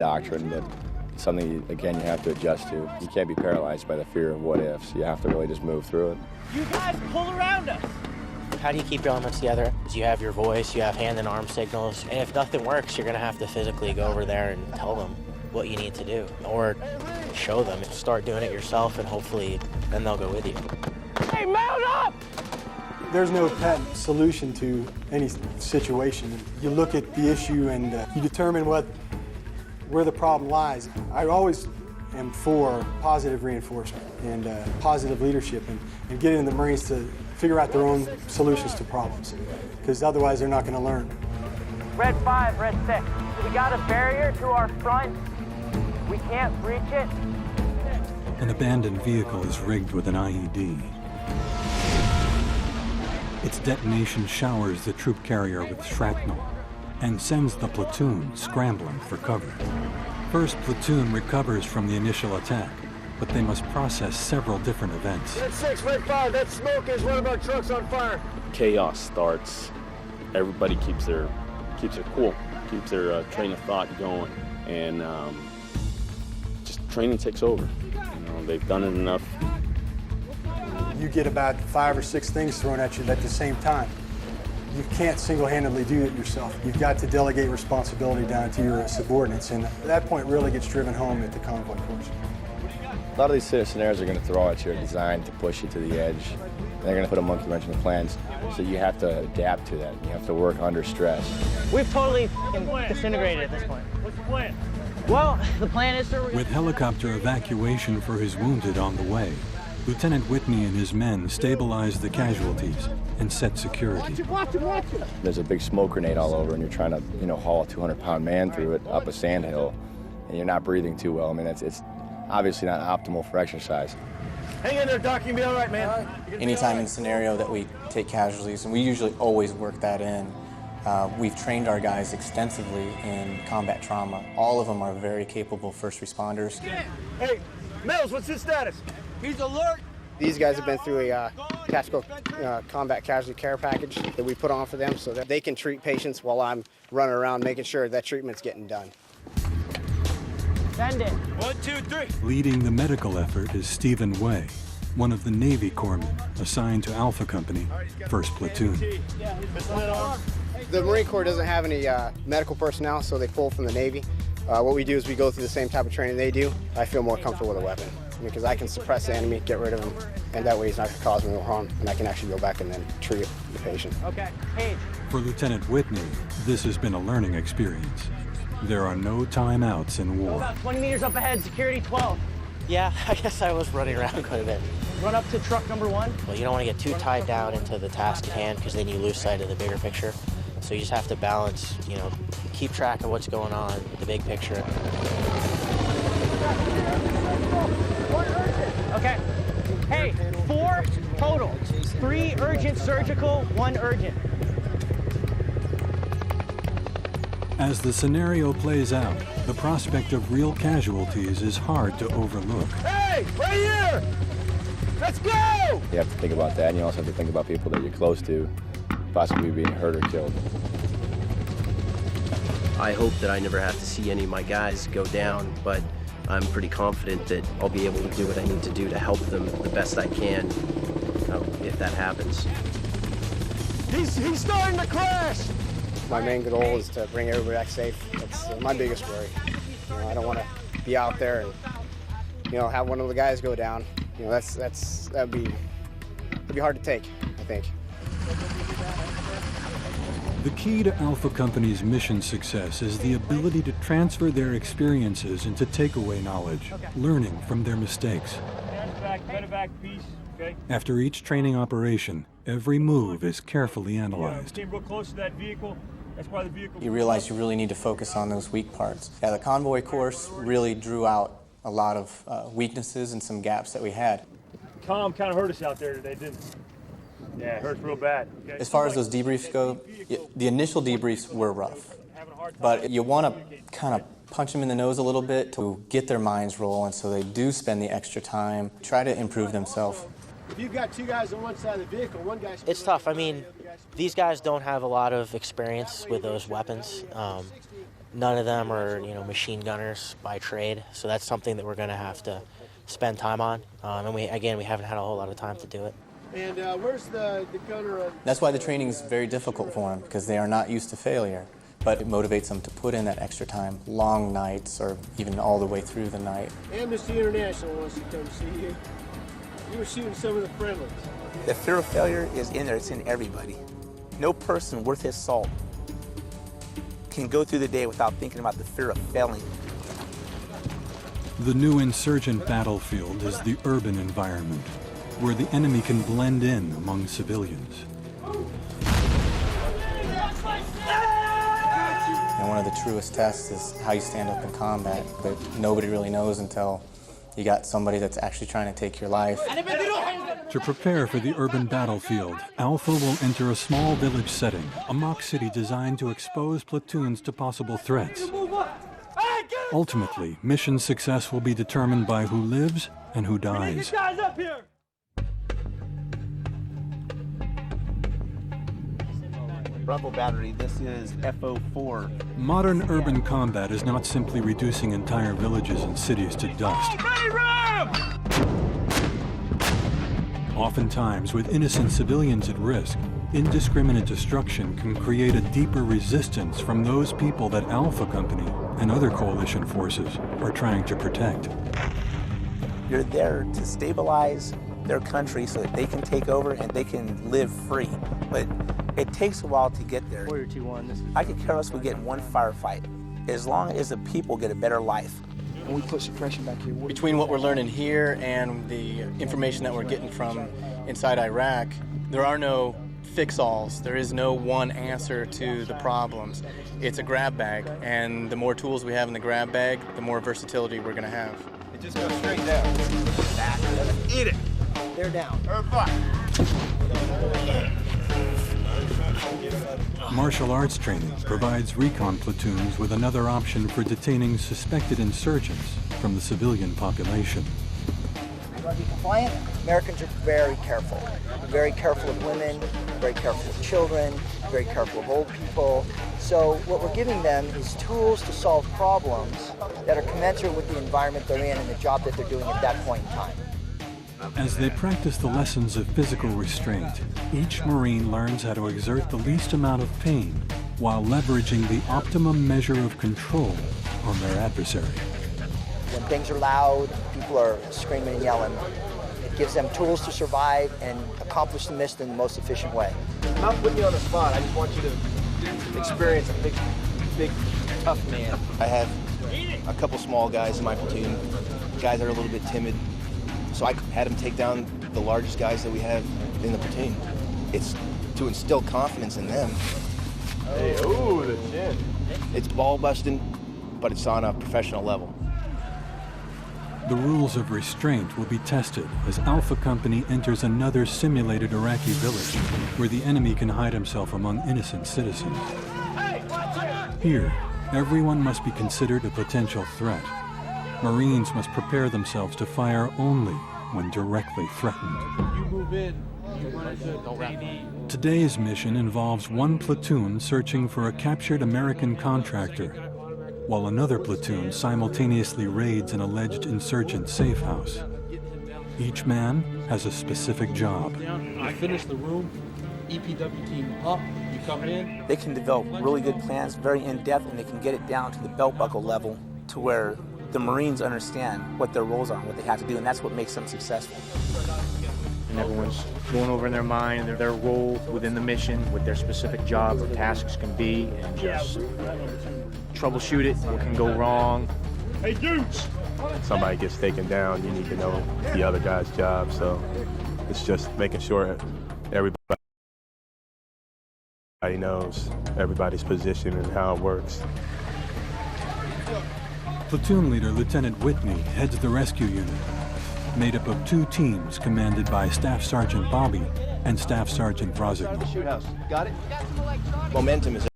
doctrine, but something, again, you have to adjust to. You can't be paralyzed by the fear of what ifs. You have to really just move through it. You guys pull around us! How do you keep your elements together? You have your voice, you have hand and arm signals, and if nothing works, you're gonna have to physically go over there and tell them what you need to do, or show them. Start doing it yourself, and hopefully then they'll go with you. Hey, mount up! There's no patent solution to any situation. You look at the issue and you determine where the problem lies. I always am for positive reinforcement and positive leadership and getting the Marines to figure out their own solutions to problems, because otherwise they're not going to learn. Red 5, Red 6. We got a barrier to our front. We can't breach it. An abandoned vehicle is rigged with an IED. Its detonation showers the troop carrier with shrapnel and sends the platoon scrambling for cover. First platoon recovers from the initial attack, but they must process several different events. Red 6, Red 5, that smoke is one of our trucks on fire. Chaos starts. Everybody keeps their cool, keeps their train of thought going, and just training takes over. They've done it enough. You get about 5 or 6 things thrown at you at the same time. You can't single-handedly do it yourself. You've got to delegate responsibility down to your subordinates, and that point really gets driven home at the convoy course. A lot of these scenarios are going to throw at you are designed to push you to the edge. And they're going to put a monkey wrench in the plans, so you have to adapt to that. You have to work under stress. We've totally disintegrated at this point. What's the plan? Well, the plan is to... With helicopter evacuation for his wounded on the way, Lieutenant Whitney and his men stabilize the casualties and set security. Watch him. There's a big smoke grenade all over, and you're trying to, haul a 200-pound man through it up a sand hill, and you're not breathing too well. I mean, it's obviously not optimal for exercise. Hang in there, Doc. You'll be all right, man. Anytime in the scenario that we take casualties, and we usually always work that in, we've trained our guys extensively in combat trauma. All of them are very capable first responders. Hey, Mills, what's his status? He's alert. These guys have been through a tactical combat casualty care package that we put on for them so that they can treat patients while I'm running around making sure that treatment's getting done. Send it. 1, 2, 3. Leading the medical effort is Stephen Way, one of the Navy corpsmen assigned to Alpha Company, 1st Platoon. The Marine Corps doesn't have any medical personnel, so they pull from the Navy. What we do is we go through the same type of training they do. I feel more comfortable with a weapon because I can suppress the enemy, get rid of him, and that way he's not going to cause me no harm, and I can actually go back and then treat the patient. Okay, Page. For Lieutenant Whitney, this has been a learning experience. There are no timeouts in war. About 20 meters up ahead, security 12. Yeah, I guess I was running around quite a bit. Run up to truck number 1. Well, you don't want to get too tied down into the task at hand because then you lose sight of the bigger picture. So you just have to balance, keep track of what's going on, the big picture. Okay. Hey, 4 total. 3 urgent surgical, 1 urgent. As the scenario plays out, the prospect of real casualties is hard to overlook. Hey, right here! Let's go! You have to think about that, and you also have to think about people that you're close to, possibly being hurt or killed. I hope that I never have to see any of my guys go down, but I'm pretty confident that I'll be able to do what I need to do to help them the best I can if that happens. He's starting to crash! My main goal is to bring everybody back safe. That's my biggest worry. I don't want to be out there and, have one of the guys go down. That'd be hard to take, I think. The key to Alpha Company's mission success is the ability to transfer their experiences into takeaway knowledge, learning from their mistakes. Back, peace, okay? After each training operation, every move is carefully analyzed. Came real close to that vehicle. That's why the vehicle... You realize you really need to focus on those weak parts. Yeah, the convoy course really drew out a lot of weaknesses and some gaps that we had. Tom kind of hurt us out there today, didn't it? Yeah, it hurts real bad. Okay? As far as those debriefs go, the initial debriefs were rough, but you want to kind of punch them in the nose a little bit to get their minds rolling so they do spend the extra time, try to improve themselves. If you've got 2 guys on one side of the vehicle, one guy's... It's tough. I mean, These guys don't have a lot of experience with those weapons. None of them are, machine gunners by trade, so that's something that we're going to have to spend time on. And we haven't had a whole lot of time to do it. And where's the gunner? That's why the training is very difficult for them, because they are not used to failure. But it motivates them to put in that extra time, long nights, or even all the way through the night. Amnesty International wants to come see you. You were shooting some of the friendlies. The fear of failure is in there. It's in everybody. No person worth his salt can go through the day without thinking about the fear of failing. The new insurgent battlefield is the urban environment, where the enemy can blend in among civilians. And one of the truest tests is how you stand up in combat, but nobody really knows until you got somebody that's actually trying to take your life. To prepare for the urban battlefield, Alpha will enter a small village setting, a mock city designed to expose platoons to possible threats. Ultimately, mission success will be determined by who lives and who dies. Bravo Battery, this is FO4. Modern urban combat is not simply reducing entire villages and cities to dust. Oftentimes, with innocent civilians at risk, indiscriminate destruction can create a deeper resistance from those people that Alpha Company and other coalition forces are trying to protect. You're there to stabilize their country so that they can take over and they can live free. But it takes a while to get there. Warrior 2-1. I could care less we get one firefight, as long as the people get a better life. And we put suppression back here. Between what we're learning here and the information that we're getting from inside Iraq, there are no fix-alls. There is no one answer to the problems. It's a grab bag, and the more tools we have in the grab bag, the more versatility we're going to have. It just goes straight down. Eat it. They're down. Martial arts training provides recon platoons with another option for detaining suspected insurgents from the civilian population. You want to be compliant? Americans are very careful. Very careful of women, very careful of children, very careful of old people. So what we're giving them is tools to solve problems that are commensurate with the environment they're in and the job that they're doing at that point in time. As they practice the lessons of physical restraint, each Marine learns how to exert the least amount of pain while leveraging the optimum measure of control on their adversary. When things are loud, people are screaming and yelling, it gives them tools to survive and accomplish the mission in the most efficient way. I'm not putting you on the spot. I just want you to experience a big, tough man. I have a couple small guys in my platoon, guys that are a little bit timid. So I had them take down the largest guys that we have in the platoon. It's to instill confidence in them. Hey, ooh, the chin. It's ball busting, but it's on a professional level. The rules of restraint will be tested as Alpha Company enters another simulated Iraqi village where the enemy can hide himself among innocent citizens. Here, everyone must be considered a potential threat. Marines must prepare themselves to fire only when directly threatened. You move in. You want to Today's mission involves one platoon searching for a captured American contractor, while another platoon simultaneously raids an alleged insurgent safe house. Each man has a specific job. I finish the room. EPW team up. You come in. They can develop really good plans, very in-depth, and they can get it down to the belt buckle level to where the Marines understand what their roles are and what they have to do, and that's what makes them successful. And everyone's going over in their mind their role within the mission, what their specific job or tasks can be, and just troubleshoot it, what can go wrong. Hey, dudes! Somebody gets taken down, you need to know the other guy's job, so it's just making sure everybody knows everybody's position and how it works. Platoon leader Lieutenant Whitney heads the rescue unit, made up of two teams commanded by Staff Sergeant Bobby and Staff Sergeant Brosignol. Shoot house. Got it? Momentum is